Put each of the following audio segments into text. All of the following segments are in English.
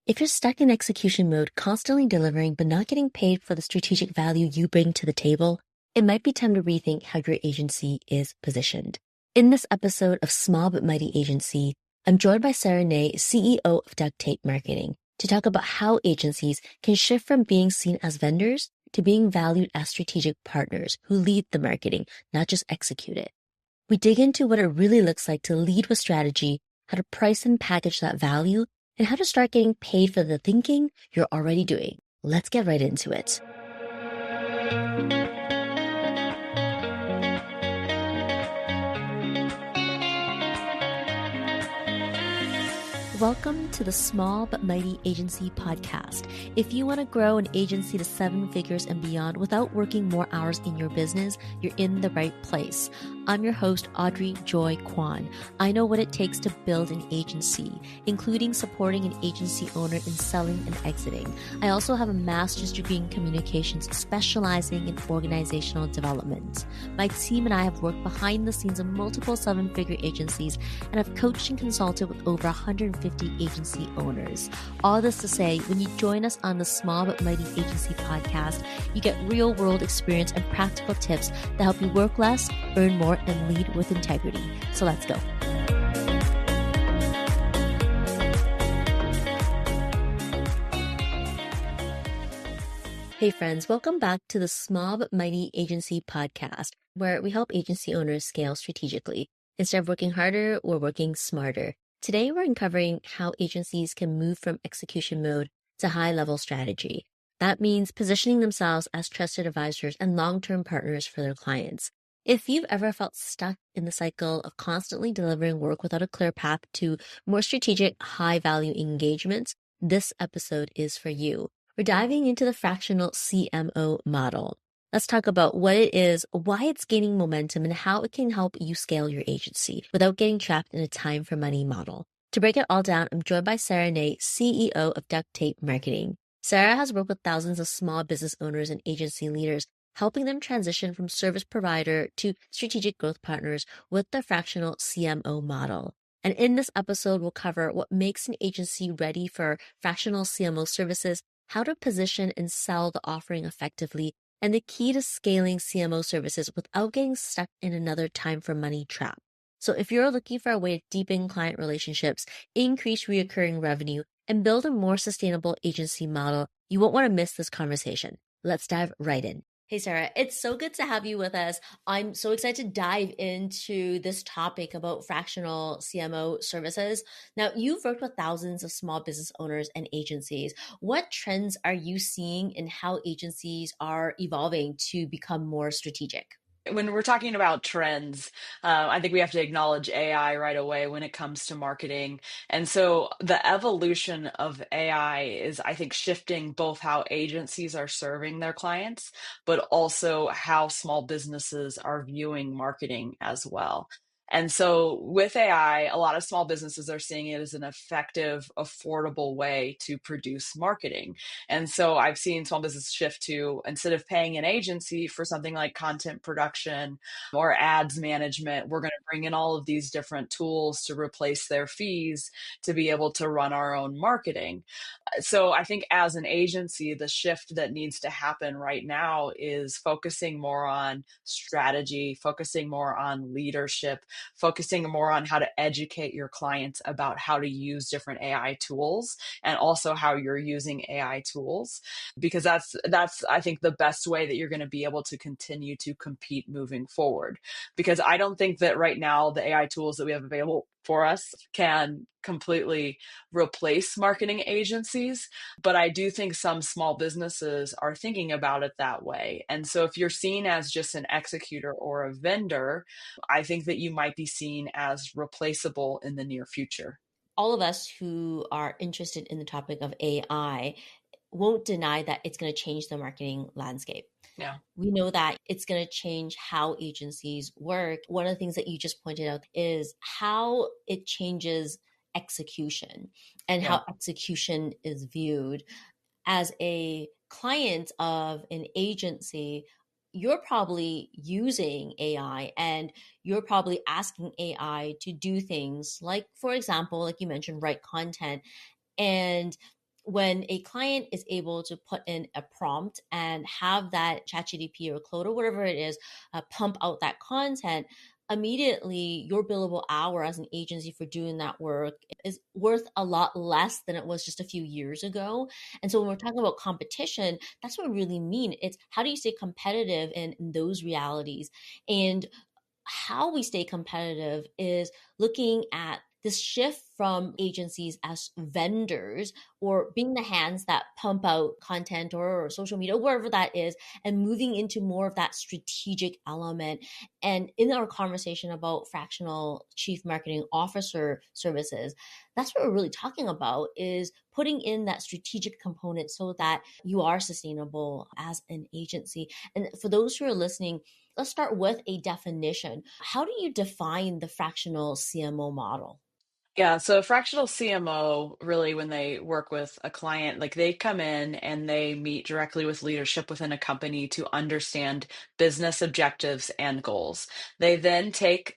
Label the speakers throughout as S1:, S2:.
S1: If you're stuck in execution mode, constantly delivering but not getting paid for the strategic value you bring to the table, it might be time to rethink how your agency is positioned. In this episode of Small But Mighty Agency, I'm joined by Sara Nay, CEO of Duct Tape Marketing, to talk about how agencies can shift from being seen as vendors to being valued as strategic partners who lead the marketing, not just execute it. We dig into what it really looks like to lead with strategy, how to price and package that value, and how to start getting paid for the thinking you're already doing. Let's get right into it. Welcome to the Small But Mighty Agency podcast. If you want to grow an agency to 7 figures and beyond without working more hours in your business, you're in the right place. I'm your host, Audrey Joy Kwan. I know what it takes to build an agency, including supporting an agency owner in selling and exiting. I also have a master's degree in communications, specializing in organizational development. My team and I have worked behind the scenes of multiple 7-figure agencies and have coached and consulted with over 150 agency owners. All this to say, when you join us on the Small But Mighty Agency podcast, you get real-world experience and practical tips that help you work less, earn more, and lead with integrity. So let's go. Hey friends, welcome back to the Small But Mighty Agency podcast, where we help agency owners scale strategically. Instead of working harder, we're working smarter. Today, we're uncovering how agencies can move from execution mode to high-level strategy. That means positioning themselves as trusted advisors and long-term partners for their clients. If you've ever felt stuck in the cycle of constantly delivering work without a clear path to more strategic, high-value engagements, this episode is for you. We're diving into the fractional CMO model. Let's talk about what it is, why it's gaining momentum, and how it can help you scale your agency without getting trapped in a time for money model. To break it all down, I'm joined by Sara Nay, CEO of Duct Tape Marketing. Sara has worked with thousands of small business owners and agency leaders, helping them transition from service provider to strategic growth partners with the fractional CMO model. And in this episode, we'll cover what makes an agency ready for fractional CMO services, how to position and sell the offering effectively, and the key to scaling CMO services without getting stuck in another time for money trap. So if you're looking for a way to deepen client relationships, increase recurring revenue, and build a more sustainable agency model, you won't want to miss this conversation. Let's dive right in. Hey, Sara, it's so good to have you with us. I'm so excited to dive into this topic about fractional CMO services. Now, you've worked with thousands of small business owners and agencies. What trends are you seeing in how agencies are evolving to become more strategic?
S2: When we're talking about trends, I think we have to acknowledge AI right away when it comes to marketing. And so the evolution of AI is, I think, shifting both how agencies are serving their clients, but also how small businesses are viewing marketing as well. And so with AI, a lot of small businesses are seeing it as an effective, affordable way to produce marketing. And so I've seen small businesses shift to, instead of paying an agency for something like content production or ads management, we're going to bring in all of these different tools to replace their fees to be able to run our own marketing. So I think as an agency, the shift that needs to happen right now is focusing more on strategy, focusing more on leadership, focusing more on how to educate your clients about how to use different AI tools and also how you're using AI tools, because that's I think the best way that you're going to be able to continue to compete moving forward. Because I don't think that right now the AI tools that we have available for us can completely replace marketing agencies, but I do think some small businesses are thinking about it that way. And so if you're seen as just an executor or a vendor, I think that you might be seen as replaceable in the near future.
S1: All of us who are interested in the topic of AI won't deny that it's going to change the marketing landscape.
S2: Yeah.
S1: We know that it's going to change how agencies work. One of the things that you just pointed out is how it changes execution and
S2: Yeah.
S1: how execution is viewed. As a client of an agency, you're probably using AI and you're probably asking AI to do things like, for example, like you mentioned, write content. And when a client is able to put in a prompt and have that ChatGPT or Claude or whatever it is pump out that content, immediately your billable hour as an agency for doing that work is worth a lot less than it was just a few years ago. And so when we're talking about competition, that's what we really mean. It's how do you stay competitive in those realities? And how we stay competitive is looking at this shift from agencies as vendors or being the hands that pump out content or social media, wherever that is, and moving into more of that strategic element. And in our conversation about fractional chief marketing officer services, that's what we're really talking about is putting in that strategic component so that you are sustainable as an agency. And for those who are listening, let's start with a definition. How do you define the fractional CMO model?
S2: Yeah, so a fractional CMO, really, when they work with a client, like they come in and they meet directly with leadership within a company to understand business objectives and goals. They then take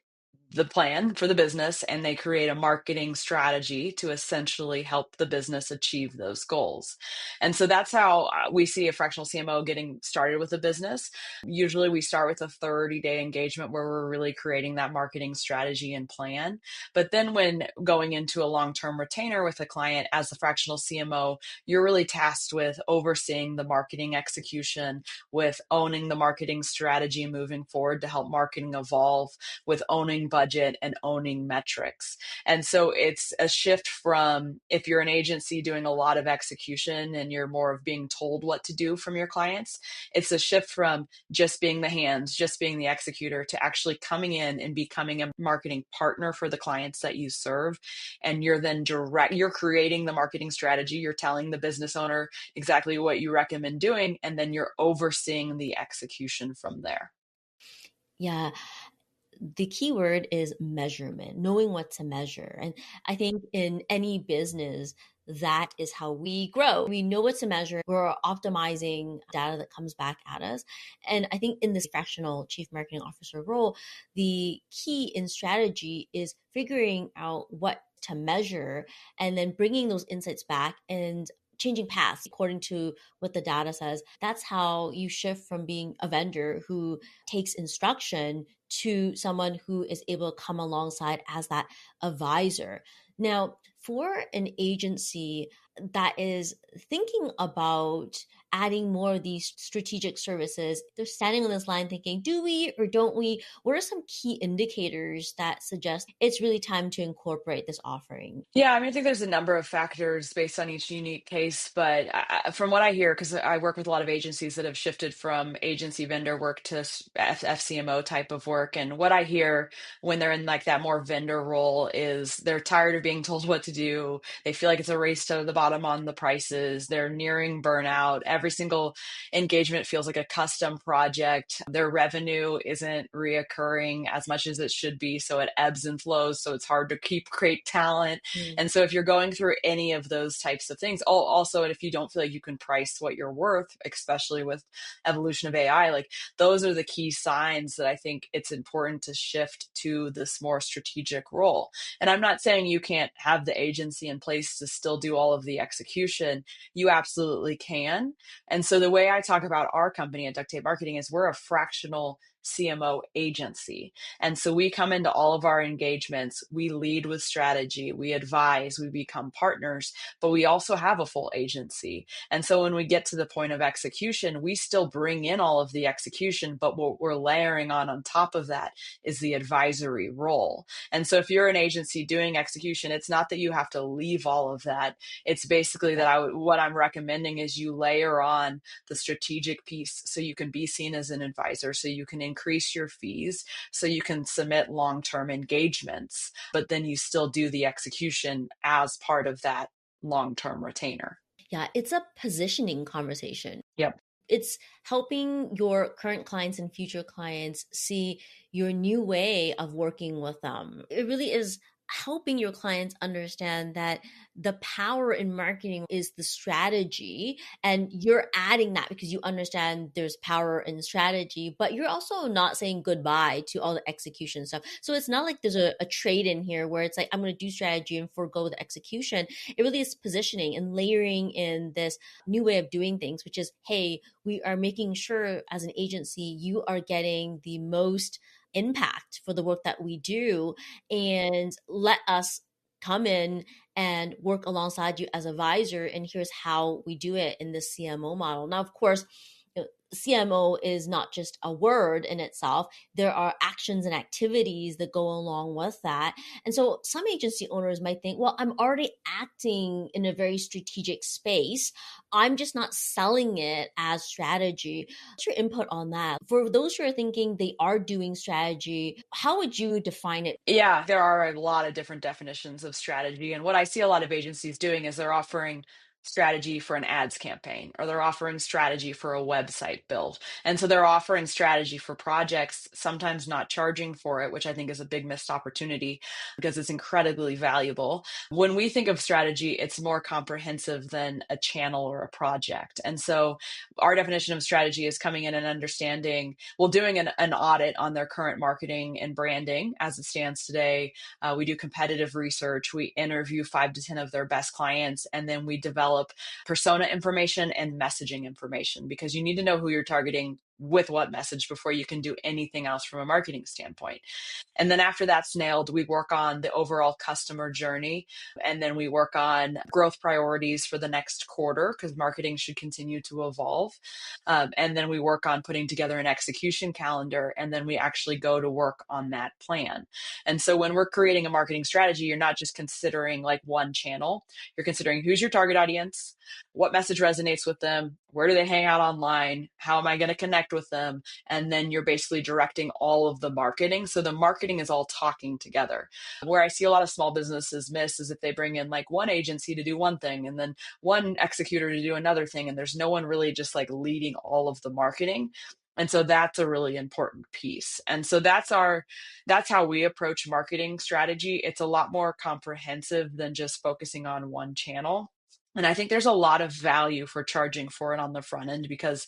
S2: the plan for the business and they create a marketing strategy to essentially help the business achieve those goals. And so that's how we see a fractional CMO getting started with a business. Usually we start with a 30-day engagement where we're really creating that marketing strategy and plan. But then when going into a long-term retainer with a client as a fractional CMO, you're really tasked with overseeing the marketing execution, with owning the marketing strategy moving forward to help marketing evolve, with owning budget and owning metrics. And so it's a shift from if you're an agency doing a lot of execution and you're more of being told what to do from your clients, it's a shift from just being the hands, just being the executor to actually coming in and becoming a marketing partner for the clients that you serve. And you're creating the marketing strategy, you're telling the business owner exactly what you recommend doing, and then you're overseeing the execution from there.
S1: Yeah, the key word is measurement, knowing what to measure. And I think in any business, that is how we grow. We know what to measure. We're optimizing data that comes back at us. And I think in this fractional chief marketing officer role, the key in strategy is figuring out what to measure and then bringing those insights back and changing paths according to what the data says. That's how you shift from being a vendor who takes instruction to someone who is able to come alongside as that advisor. Now, for an agency that is thinking about adding more of these strategic services, they're standing on this line thinking, do we or don't we? What are some key indicators that suggest it's really time to incorporate this offering?
S2: Yeah, I mean, I think there's a number of factors based on each unique case, but from what I hear, because I work with a lot of agencies that have shifted from agency vendor work to FCMO type of work, and what I hear when they're in like that more vendor role is they're tired of being told what to do. They feel like it's a race to the bottom on the prices. They're nearing burnout. Every single engagement feels like a custom project. Their revenue isn't reoccurring as much as it should be, so it ebbs and flows. So it's hard to keep great talent.
S1: Mm.
S2: And so if you're going through any of those types of things, also, and if you don't feel like you can price what you're worth, especially with evolution of AI, like those are the key signs that I think it's important to shift to this more strategic role. And I'm not saying you can't have the agency in place to still do all of the execution. You absolutely can. And so the way I talk about our company at Duct Tape Marketing is we're a fractional CMO agency. And so we come into all of our engagements, we lead with strategy, we advise, we become partners, but we also have a full agency. And so when we get to the point of execution, we still bring in all of the execution, but what we're layering on top of that is the advisory role. And so if you're an agency doing execution, it's not that you have to leave all of that. It's basically that what I'm recommending is you layer on the strategic piece so you can be seen as an advisor, so you can increase your fees, so you can submit long-term engagements, but then you still do the execution as part of that long-term retainer.
S1: Yeah, it's a positioning conversation.
S2: Yep.
S1: It's helping your current clients and future clients see your new way of working with them. It really is helping your clients understand that the power in marketing is the strategy, and you're adding that because you understand there's power in strategy, but you're also not saying goodbye to all the execution stuff. So it's not like there's a trade in here where it's like I'm going to do strategy and forego the execution. It really is positioning and layering in this new way of doing things, which is, hey, we are making sure as an agency you are getting the most impact for the work that we do, and let us come in and work alongside you as advisor, and here's how we do it in the CMO model. Now, of course, CMO is not just a word in itself. There are actions and activities that go along with that. And so some agency owners might think, well, I'm already acting in a very strategic space. I'm just not selling it as strategy. What's your input on that? For those who are thinking they are doing strategy, how would you define it?
S2: Yeah, there are a lot of different definitions of strategy. And what I see a lot of agencies doing is they're offering strategy for an ads campaign, or they're offering strategy for a website build. And so they're offering strategy for projects, sometimes not charging for it, which I think is a big missed opportunity because it's incredibly valuable. When we think of strategy, it's more comprehensive than a channel or a project. And so our definition of strategy is coming in and understanding, well, doing an audit on their current marketing and branding as it stands today. We do competitive research. We interview 5 to 10 of their best clients, and then we develop persona information and messaging information, because you need to know who you're targeting with what message before you can do anything else from a marketing standpoint. And then after that's nailed, we work on the overall customer journey. And then we work on growth priorities for the next quarter, because marketing should continue to evolve. And then we work on putting together an execution calendar. And then we actually go to work on that plan. And so when we're creating a marketing strategy, you're not just considering like one channel, you're considering who's your target audience, what message resonates with them, where do they hang out online, how am I going to connect with them, and then you're basically directing all of the marketing. So the marketing is all talking together. Where I see a lot of small businesses miss is if they bring in like one agency to do one thing and then one executor to do another thing, and there's no one really just like leading all of the marketing. And so that's a really important piece. And so that's how we approach marketing strategy. It's a lot more comprehensive than just focusing on one channel. And I think there's a lot of value for charging for it on the front end, because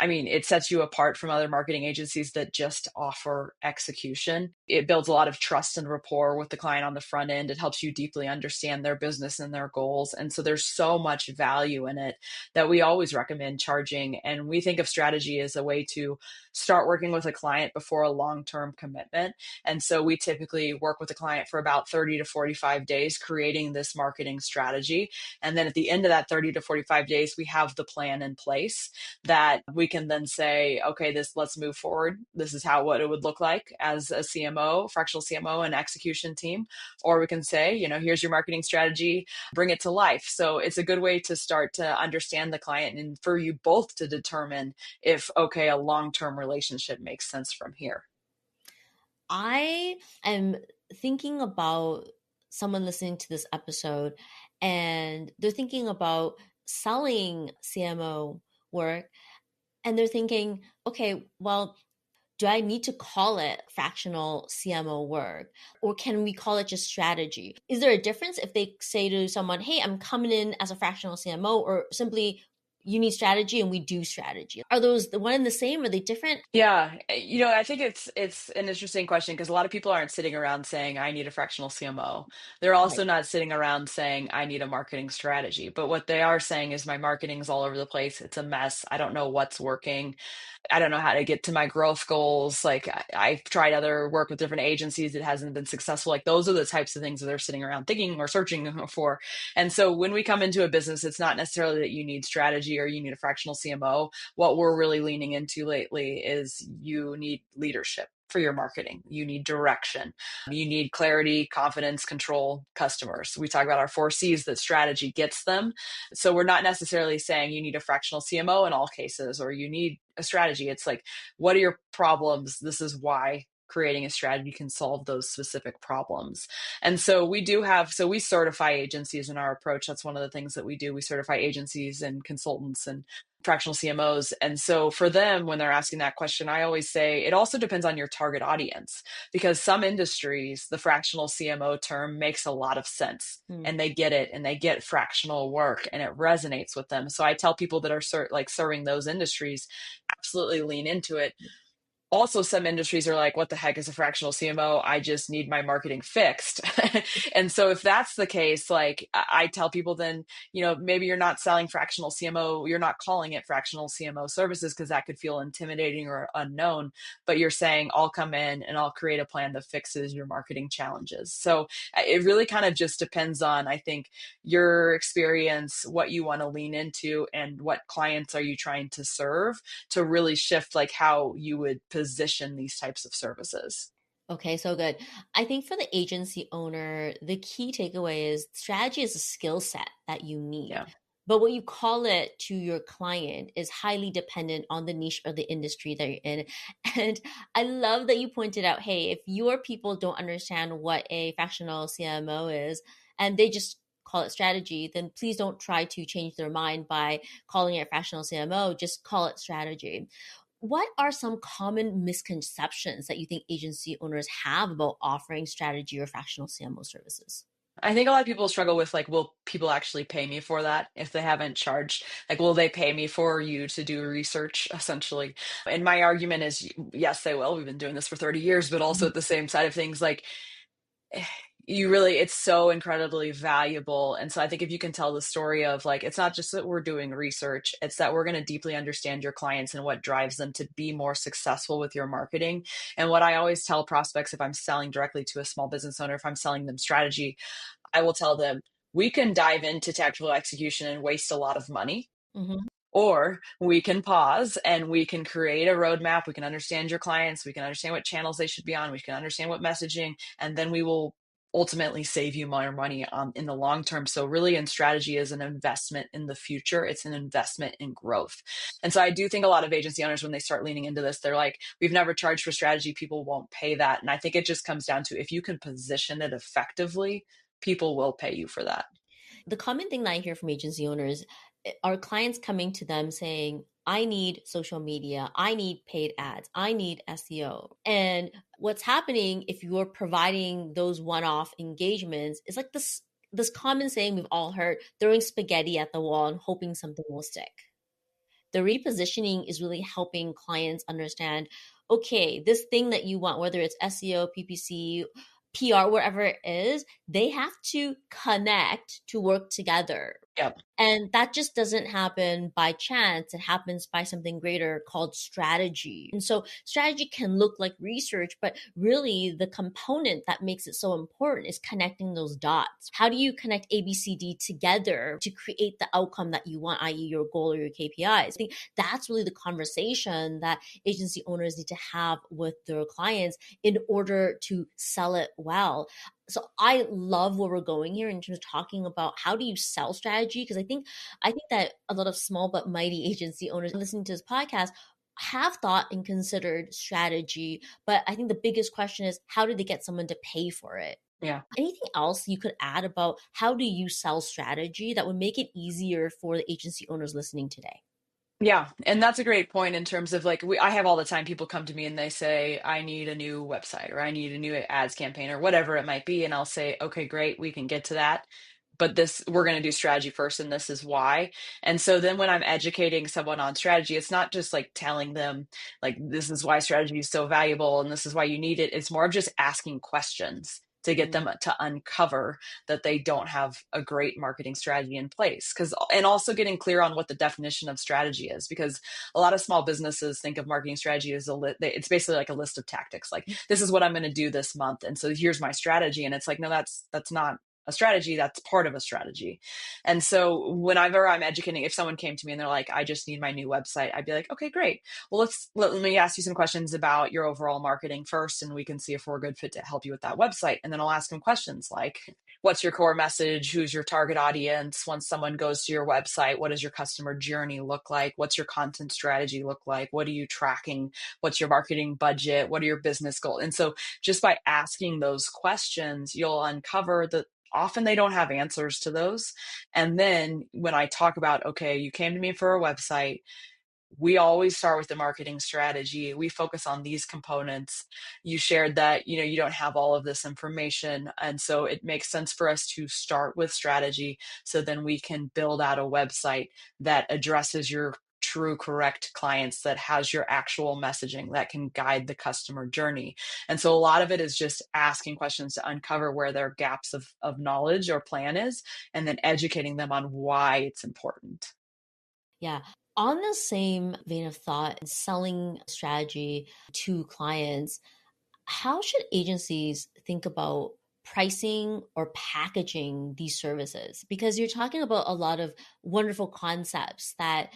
S2: I mean, it sets you apart from other marketing agencies that just offer execution. It builds a lot of trust and rapport with the client on the front end. It helps you deeply understand their business and their goals. And so there's so much value in it that we always recommend charging. And we think of strategy as a way to start working with a client before a long-term commitment. And so we typically work with a client for about 30 to 45 days, creating this marketing strategy. And then at the end of that 30 to 45 days, we have the plan in place that we can then say, okay, let's move forward. This is what it would look like as a CMO, fractional CMO and execution team. Or we can say, here's your marketing strategy, bring it to life. So it's a good way to start to understand the client and for you both to determine if, okay, a long-term relationship makes sense from here.
S1: I am thinking about someone listening to this episode and they're thinking about selling CMO work, and they're thinking, okay, well, do I need to call it fractional CMO work, or can we call it just strategy? Is there a difference if they say to someone, hey, I'm coming in as a fractional CMO, or simply you need strategy and we do strategy? Are those the one and the same? Are they different?
S2: Yeah, I think it's an interesting question, because a lot of people aren't sitting around saying I need a fractional CMO. They're
S1: Right.
S2: also not sitting around saying I need a marketing strategy. But what they are saying is my marketing's all over the place. It's a mess. I don't know what's working. I don't know how to get to my growth goals. Like I've tried other work with different agencies. It hasn't been successful. Like those are the types of things that they're sitting around thinking or searching for. And so when we come into a business, it's not necessarily that you need strategy or you need a fractional CMO. What we're really leaning into lately is you need leadership for your marketing. You need direction. You need clarity, confidence, control, customers. We talk about our 4 C's that strategy gets them. So we're not necessarily saying you need a fractional CMO in all cases, or you need a strategy. It's like, what are your problems? This is why creating a strategy can solve those specific problems. And so we certify agencies in our approach. That's one of the things that we do. We certify agencies and consultants and fractional CMOs. And so for them, when they're asking that question, I always say it also depends on your target audience, because some industries, the fractional CMO term makes a lot of sense
S1: Mm.
S2: and they get it and they get fractional work and it resonates with them. So I tell people that are serving those industries, absolutely lean into it. Also, some industries are like, what the heck is a fractional CMO? I just need my marketing fixed. And so if that's the case, like I tell people, then, maybe you're not selling fractional CMO, you're not calling it fractional CMO services because that could feel intimidating or unknown, but you're saying, I'll come in and I'll create a plan that fixes your marketing challenges. So it really kind of just depends on, I think, your experience, what you want to lean into, and what clients are you trying to serve to really shift like how you would position these types of services.
S1: Okay, so good. I think for the agency owner, the key takeaway is strategy is a skill set that you need.
S2: Yeah.
S1: But what you call it to your client is highly dependent on the niche or the industry that you're in. And I love that you pointed out, hey, if your people don't understand what a fractional CMO is and they just call it strategy, then please don't try to change their mind by calling it fractional CMO. Just call it strategy. What are some common misconceptions that you think agency owners have about offering strategy or fractional CMO services?
S2: I think a lot of people struggle with like, will people actually pay me for that if they haven't charged? Like, will they pay me for you to do research essentially? And my argument is yes, they will. We've been doing this for 30 years, but also
S1: Mhm.
S2: at the same side of things, like it's so incredibly valuable. And so I think if you can tell the story of like, it's not just that we're doing research, it's that we're going to deeply understand your clients and what drives them to be more successful with your marketing. And what I always tell prospects, if I'm selling directly to a small business owner, if I'm selling them strategy, I will tell them, we can dive into tactical execution and waste a lot of money,
S1: Mhm.
S2: or we can pause and we can create a roadmap. We can understand your clients. We can understand what channels they should be on. We can understand what messaging, and then we will ultimately save you more money in the long term. So really, in strategy is an investment in the future. It's an investment in growth. And so I do think a lot of agency owners, when they start leaning into this, they're like, we've never charged for strategy. People won't pay that. And I think it just comes down to, if you can position it effectively, people will pay you for that.
S1: The common thing that I hear from agency owners are clients coming to them saying, I need social media, I need paid ads, I need SEO. And what's happening if you're providing those one-off engagements is like this common saying we've all heard, throwing spaghetti at the wall and hoping something will stick. The repositioning is really helping clients understand, okay, this thing that you want, whether it's SEO, PPC, PR, whatever it is, they have to connect to work together.
S2: Yep.
S1: And that just doesn't happen by chance. It happens by something greater called strategy. And so strategy can look like research, but really the component that makes it so important is connecting those dots. How do you connect ABCD together to create the outcome that you want, i.e. your goal or your KPIs? I think that's really the conversation that agency owners need to have with their clients in order to sell it well. So I love where we're going here in terms of talking about how do you sell strategy, because I think that a lot of small but mighty agency owners listening to this podcast have thought and considered strategy, but I think the biggest question is how do they get someone to pay for it?
S2: Yeah.
S1: Anything else you could add about how do you sell strategy that would make it easier for the agency owners listening today?
S2: Yeah, and that's a great point in terms of like, I have all the time people come to me and they say, I need a new website or I need a new ads campaign or whatever it might be. And I'll say, okay, great, we can get to that. But we're going to do strategy first, and this is why. And so then when I'm educating someone on strategy, it's not just like telling them, like, this is why strategy is so valuable and this is why you need it. It's more of just asking questions to get
S1: Mm.
S2: them to uncover that they don't have a great marketing strategy in place, and also getting clear on what the definition of strategy is, because a lot of small businesses think of marketing strategy as it's basically like a list of tactics, like, this is what I'm going to do this month and so here's my strategy. And it's like, no, that's not a strategy. That's part of a strategy. And so whenever I'm educating, if someone came to me and they're like, I just need my new website, I'd be like, okay, great. Well, let me ask you some questions about your overall marketing first, and we can see if we're a good fit to help you with that website. And then I'll ask them questions like, what's your core message? Who's your target audience? Once someone goes to your website, what does your customer journey look like? What's your content strategy look like? What are you tracking? What's your marketing budget? What are your business goals? And so just by asking those questions, you'll uncover that often they don't have answers to those. And then when I talk about, okay, you came to me for a website, we always start with the marketing strategy. We focus on these components. You shared that, you don't have all of this information. And so it makes sense for us to start with strategy. So then we can build out a website that addresses your true correct clients, that has your actual messaging, that can guide the customer journey. And so a lot of it is just asking questions to uncover where their gaps of knowledge or plan is, and then educating them on why it's important.
S1: Yeah. On the same vein of thought, selling strategy to clients, how should agencies think about pricing or packaging these services? Because you're talking about a lot of wonderful concepts that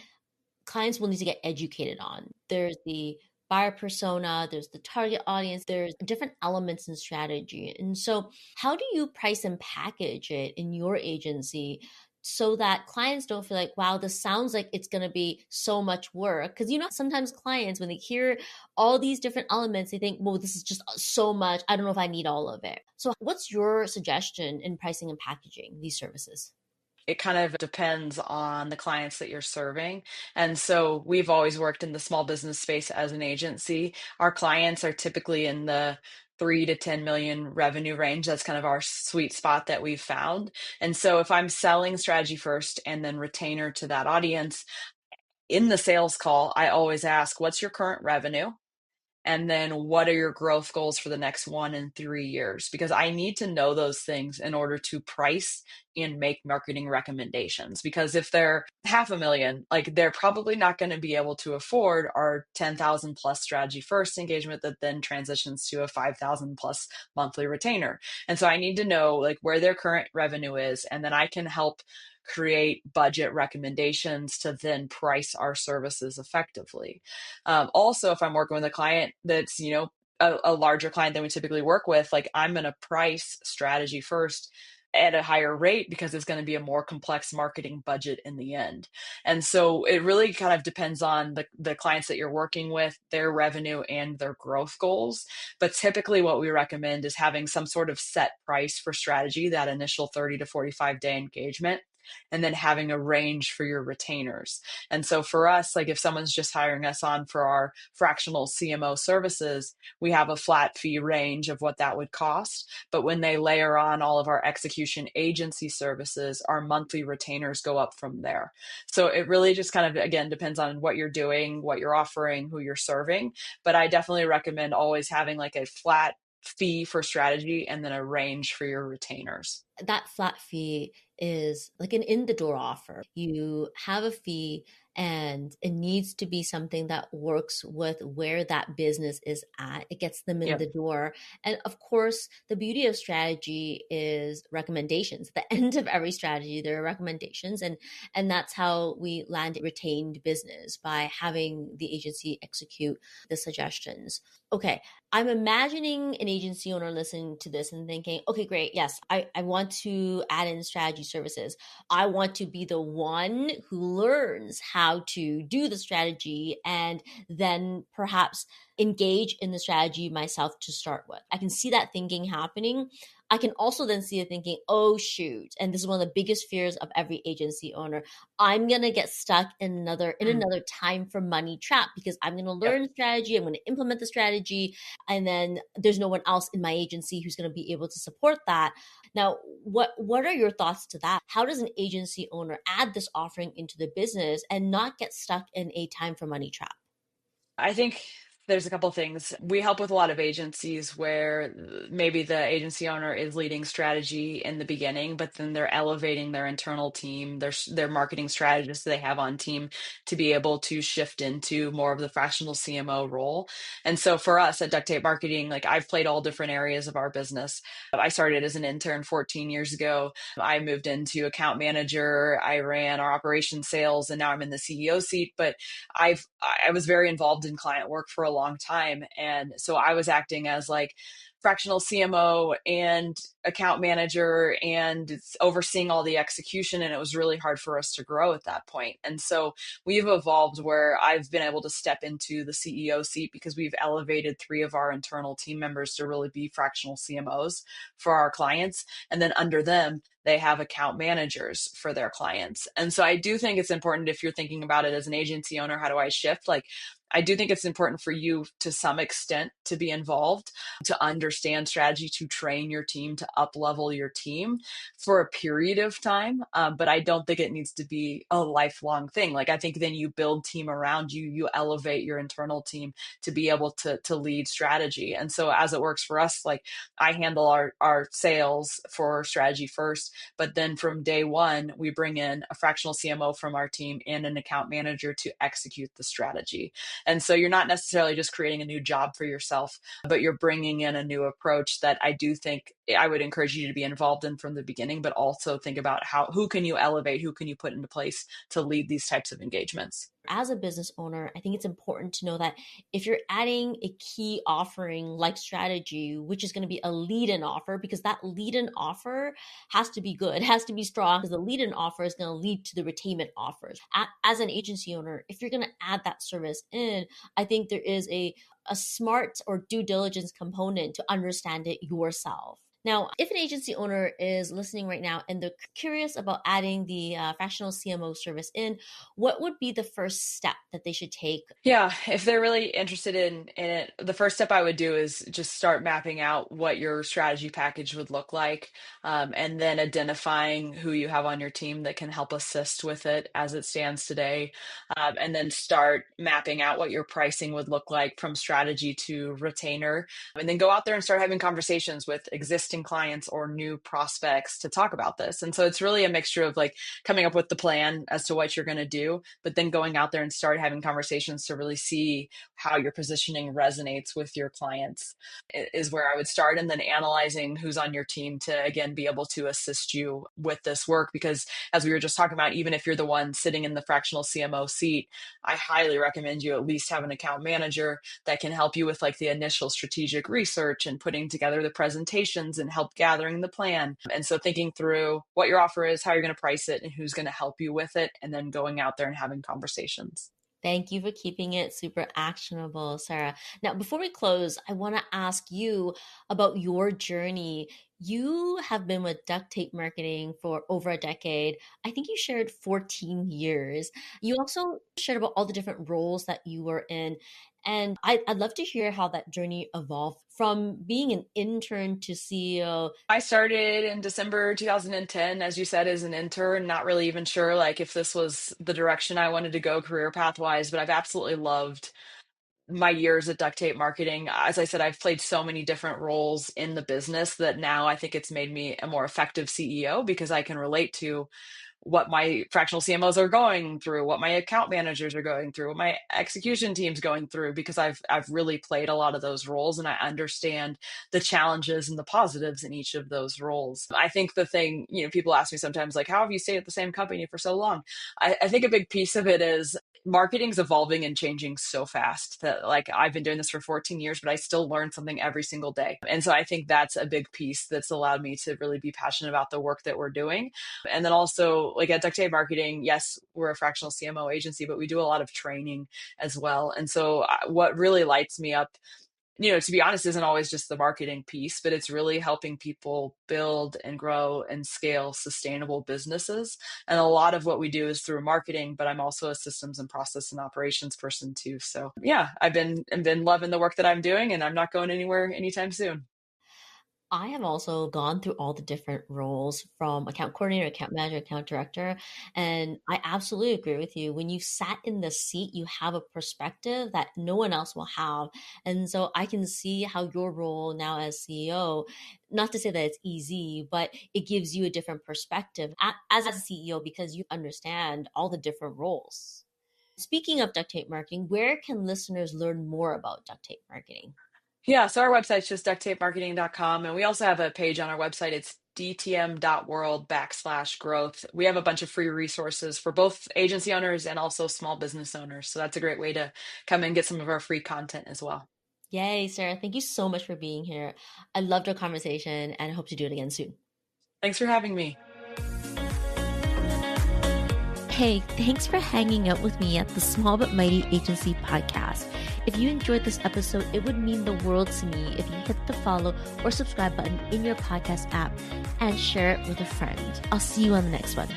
S1: clients will need to get educated on. There's the buyer persona, there's the target audience, there's different elements in strategy. And so, how do you price and package it in your agency so that clients don't feel like, wow, this sounds like it's going to be so much work? Because, sometimes clients, when they hear all these different elements, they think, well, this is just so much. I don't know if I need all of it. So, what's your suggestion in pricing and packaging these services?
S2: It kind of depends on the clients that you're serving. And so we've always worked in the small business space as an agency. Our clients are typically in the 3 to 10 million revenue range. That's kind of our sweet spot that we've found. And so if I'm selling strategy first and then retainer to that audience, in the sales call, I always ask, what's your current revenue? And then what are your growth goals for the next 1 and 3 years? Because I need to know those things in order to price and make marketing recommendations. Because if they're 500,000, like they're probably not going to be able to afford our 10,000 plus strategy first engagement that then transitions to a 5,000 plus monthly retainer. And so I need to know like where their current revenue is, and then I can help create budget recommendations to then price our services effectively. Also, if I'm working with a client that's, a larger client than we typically work with, like I'm going to price strategy first at a higher rate because it's going to be a more complex marketing budget in the end. And so it really kind of depends on the clients that you're working with, their revenue and their growth goals. But typically what we recommend is having some sort of set price for strategy, that initial 30 to 45-day engagement, and then having a range for your retainers. And so for us, like if someone's just hiring us on for our fractional CMO services, we have a flat fee range of what that would cost. But when they layer on all of our execution agency services, our monthly retainers go up from there. So it really just kind of, again, depends on what you're doing, what you're offering, who you're serving. But I definitely recommend always having like a flat fee for strategy and then a range for your retainers.
S1: That flat fee is like an in the door offer. You have a fee and it needs to be something that works with where that business is at. It gets them in
S2: Yep.
S1: the door. And of course, the beauty of strategy is recommendations. At the end of every strategy, there are recommendations. And that's how we land retained business, by having the agency execute the suggestions. Okay, I'm imagining an agency owner listening to this and thinking, okay, great. Yes, I want to add in strategy services. I want to be the one who learns how to do the strategy and then perhaps engage in the strategy myself to start with. I can see that thinking happening. I can also then see it thinking, oh, shoot. And this is one of the biggest fears of every agency owner. I'm going to get stuck in another time for money trap, because I'm going to
S2: Yep.
S1: learn strategy. I'm going to implement the strategy. And then there's no one else in my agency who's going to be able to support that. Now, what are your thoughts to that? How does an agency owner add this offering into the business and not get stuck in a time for money trap?
S2: I think there's a couple things. We help with a lot of agencies where maybe the agency owner is leading strategy in the beginning, but then they're elevating their internal team, their marketing strategists they have on team to be able to shift into more of the fractional CMO role. And so for us at Duct Tape Marketing, like I've played all different areas of our business. I started as an intern 14 years ago. I moved into account manager. I ran our operations sales, and now I'm in the CEO seat. But I was very involved in client work for a long time. And so I was acting as like fractional CMO and account manager, and it's overseeing all the execution. And it was really hard for us to grow at that point. And so we've evolved where I've been able to step into the CEO seat because we've elevated three of our internal team members to really be fractional CMOs for our clients. And then under them, they have account managers for their clients. And so I do think it's important, if you're thinking about it as an agency owner, how do I shift? Like, I do think it's important for you to some extent to be involved, to understand strategy, to train your team, to up level your team for a period of time. But I don't think it needs to be a lifelong thing. Like, I think then you build team around you, you elevate your internal team to be able to lead strategy. And so as it works for us, like, I handle our sales for strategy first, but then from day one, we bring in a fractional CMO from our team and an account manager to execute the strategy. And so you're not necessarily just creating a new job for yourself, but you're bringing in a new approach that I do think I would encourage you to be involved in from the beginning, but also think about who can you elevate, who can you put into place to lead these types of engagements.
S1: As a business owner, I think it's important to know that if you're adding a key offering like strategy, which is going to be a lead in offer, because that lead in offer has to be good, has to be strong, because the lead in offer is going to lead to the retainment offers. As an agency owner, if you're going to add that service in, I think there is a smart or due diligence component to understand it yourself. Now, if an agency owner is listening right now and they're curious about adding the fractional CMO service in, what would be the first step that they should take?
S2: Yeah, if they're really interested in it, the first step I would do is just start mapping out what your strategy package would look like, and then identifying who you have on your team that can help assist with it as it stands today, and then start mapping out what your pricing would look like from strategy to retainer, and then go out there and start having conversations with existing clients or new prospects to talk about this. And so it's really a mixture of like coming up with the plan as to what you're going to do, but then going out there and start having conversations to really see how your positioning resonates with your clients is where I would start. And then analyzing who's on your team to, again, be able to assist you with this work. Because as we were just talking about, even if you're the one sitting in the fractional CMO seat, I highly recommend you at least have an account manager that can help you with like the initial strategic research and putting together the presentations and help gathering the plan. And so thinking through what your offer is, how you're going to price it, and who's going to help you with it, and then going out there and having conversations.
S1: Thank you for keeping it super actionable, Sarah. Now, before we close, I want to ask you about your journey. You have been with Duct Tape Marketing for over a decade. I think you shared 14 years. You also shared about all the different roles that you were in. And I'd love to hear how that journey evolved from being an intern to CEO.
S2: I started in December 2010, as you said, as an intern, not really even sure like if this was the direction I wanted to go career path wise, but I've absolutely loved my years at Duct Tape Marketing. As I said, I've played so many different roles in the business that now I think it's made me a more effective CEO because I can relate to what my fractional CMOs are going through, what my account managers are going through, what my execution team's going through, because I've really played a lot of those roles and I understand the challenges and the positives in each of those roles. I think the thing, people ask me sometimes, like, how have you stayed at the same company for so long? I think a big piece of it is marketing's evolving and changing so fast that like I've been doing this for 14 years, but I still learn something every single day. And so I think that's a big piece that's allowed me to really be passionate about the work that we're doing. And then also like at Duct Tape Marketing, yes, we're a fractional CMO agency, but we do a lot of training as well. And so what really lights me up, to be honest, isn't always just the marketing piece, but it's really helping people build and grow and scale sustainable businesses. And a lot of what we do is through marketing, but I'm also a systems and process and operations person too. So yeah, I've been loving the work that I'm doing, and I'm not going anywhere anytime soon.
S1: I have also gone through all the different roles from account coordinator, account manager, account director. And I absolutely agree with you. When you sat in the seat, you have a perspective that no one else will have. And so I can see how your role now as CEO, not to say that it's easy, but it gives you a different perspective as a CEO because you understand all the different roles. Speaking of duct tape marketing, where can listeners learn more about duct tape marketing?
S2: Yeah, so our website's just ducttapemarketing.com. And we also have a page on our website. It's dtm.world/growth. We have a bunch of free resources for both agency owners and also small business owners. So that's a great way to come and get some of our free content as well.
S1: Yay, Sarah. Thank you so much for being here. I loved our conversation and I hope to do it again soon.
S2: Thanks for having me.
S1: Hey, thanks for hanging out with me at the Small But Mighty Agency podcast. If you enjoyed this episode, it would mean the world to me if you hit the follow or subscribe button in your podcast app and share it with a friend. I'll see you on the next one.